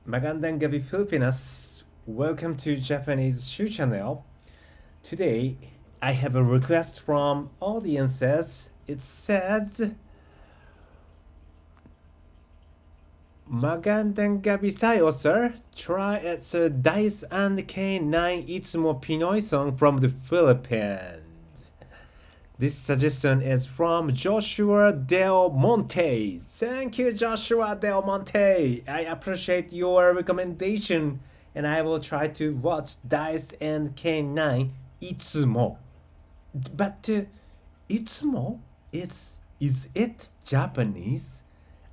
Magandang gabi Filipinas. Welcome to Japanese Shoe Channel. Today, I have a request from audiences. It says, Magandang gabi sa'yo, sir. Try it's a Dice and K9 Itsumo Pinoy song from the Philippines. This suggestion is from Joshua Del Monte. Thank you, Joshua Del Monte. I appreciate your recommendation, and I will try to watch Dice and K9 Itsumo. But Itsumo is it Japanese?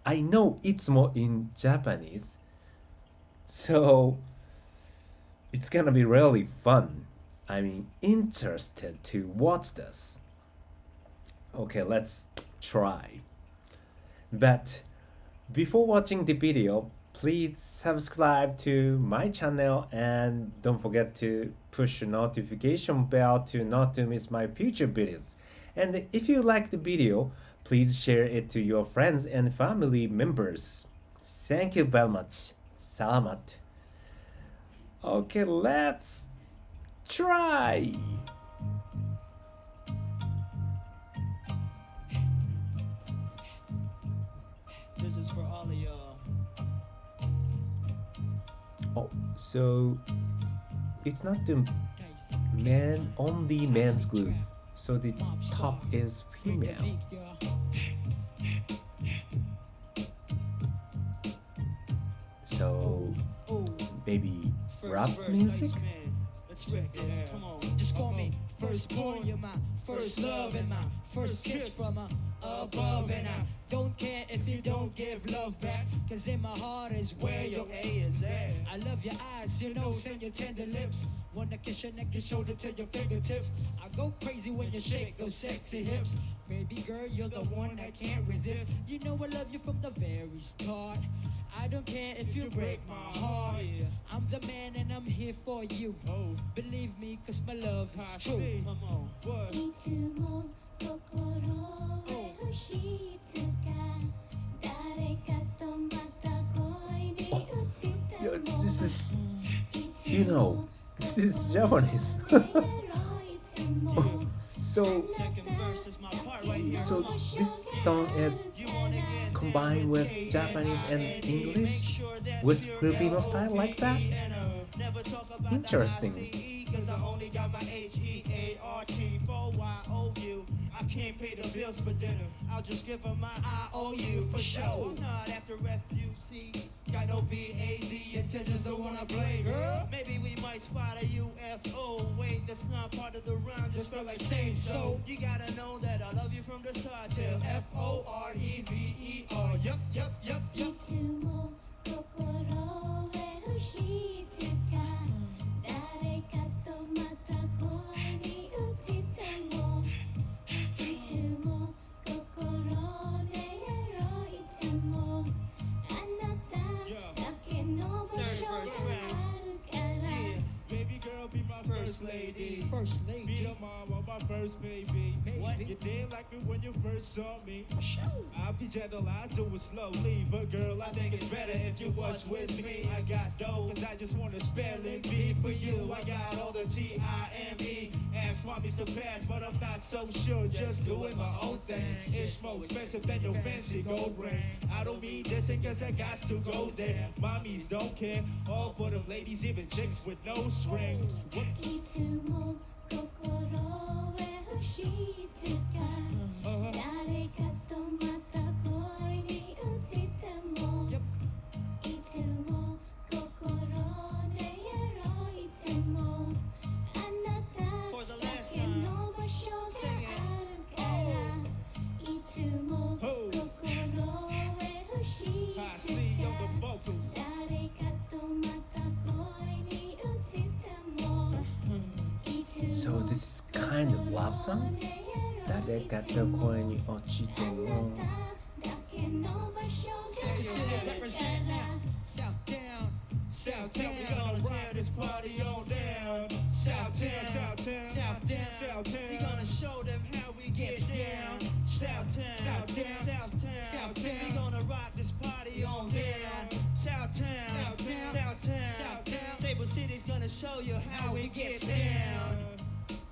I know Itsumo in Japanese, so it's gonna be really fun. Interested to watch this. Okay, let's try. But before watching the video, please subscribe to my channel and don't forget to push the notification bell to not to miss my future videos. And if you like the video, please share it to your friends and family members. Thank you very much. Salamat. Okay, let's try. This is for all of y'all. Oh, so it's not the man only man's group. So the top is female. So maybe rap music? Let's wreck this. Come on. Just call me firstborn. You're my first love and my first kiss from above. And I don't care if you don't give love back, cause in my heart is where your A is at. I love your eyes, your nose, and your tender lips. Wanna kiss your neck, your shoulder to your fingertips. I go crazy when you shake those sexy hips. Baby girl, you're the one I can't resist. You know I love you from the very start. I don't care if you break my heart. I'm the man and I'm here for you. Believe me, cause my love is true. Come on, what? Itsumo kokoro e fushitsuka dareka to mata koi ni utsite Yeah, mo. this is, this is Japanese. So, Second verse is my part right here. so this song is You wanna get combined with Japanese and English with Filipino style like that? Never talk about Interesting. cause I only got my HEART for YOU. I can't pay the bills for dinner. I'll just give her my IOU for sure. I'm not after FUC. Got no VAZ intentions of wanna play, girl. Maybe we might spot a UFO. Wait, that's not part of the rhyme. Just felt like saying so. You gotta know that I love you from the start till FOREVER. Yup, yup, yup, yup. Itsumo kokoro e fushitsuka dareka to mata koi ni utsite mo. Itsumo kokoro de ero itsumo anata dake no basho ga aru kara. Baby girl, be my first lady. First Be lady. the mom of my first baby. What? You didn't like me when you first saw me. I'll be gentle, I do it slowly. But girl, I think it's better if you was with me. I got dough, cause I just wanna spell and be for you. I got all the TIME. Ask mommies to pass, but I'm not so sure. Just doing my own thing. It's more expensive than your fancy gold ring. I don't mean this cause I got to go there. Mommies don't care. All for them ladies, even chicks with no strings. Whoops. Itsumo kokoro e fushitsuka dareka to mata koi ni utsite mo. Itsumo kokoro de ero itsumo anata For the last dake time. no basho ga Sing it. aru kara. Itsumo Oh. kokoro e I see on the fushitsuka vocals. dareka to mata koi ni utsite mo. So this is kind of love song? Dareka to koi ni ochite mo. City City represent now. Southtown. Southtown, we gonna tear this party on down. Southtown, Southtown, Southtown. Southtown. We gonna show them how we get down. Southtown, Southtown. Southtown, Southtown. We gonna rock this party on down. Southtown, Southtown. gonna show you how we get down.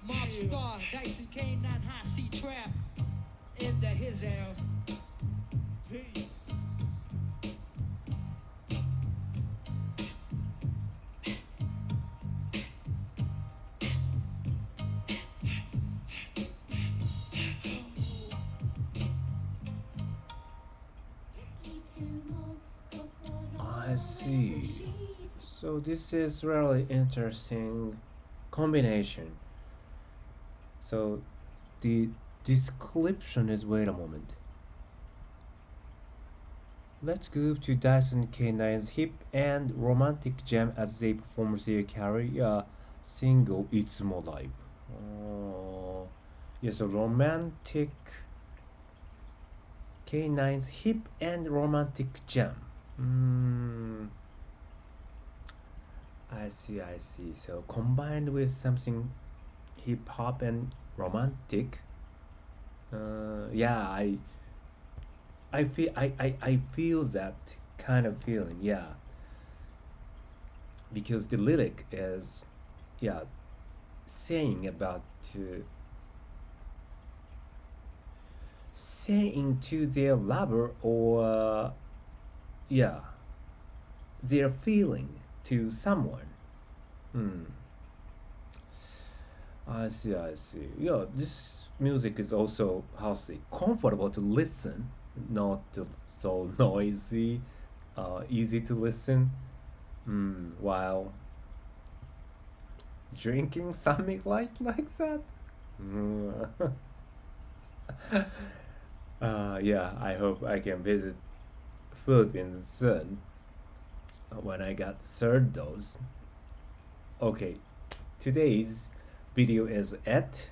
Mob star, Dyson K9 high C trap in the his house. Peace. I see. So this is really interesting combination. So the description is, wait a moment. Let's go to Dyson K9's hip and romantic jam as they perform their career single Itsumo live. Yes, a romantic K9's hip and romantic jam. I see, I see. So combined with something hip hop and romantic. Yeah, I feel that kind of feeling. Yeah, because the lyric is, yeah, saying about saying to their lover, or yeah, their feeling to someone. I see, I see. Yeah, this music is also, how to say, comfortable to listen, not so noisy, easy to listen, while drinking something like that. Mm. Yeah, I hope I can visit Philippines soon when I got third dose. Okay, today's video is it.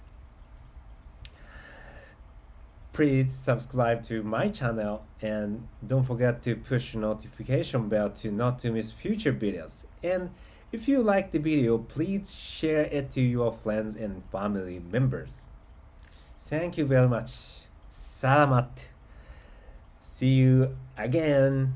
Please subscribe to my channel and don't forget to push notification bell to not to miss future videos. And if you like the video, please share it to your friends and family members. Thank you very much. Salamat. See you again.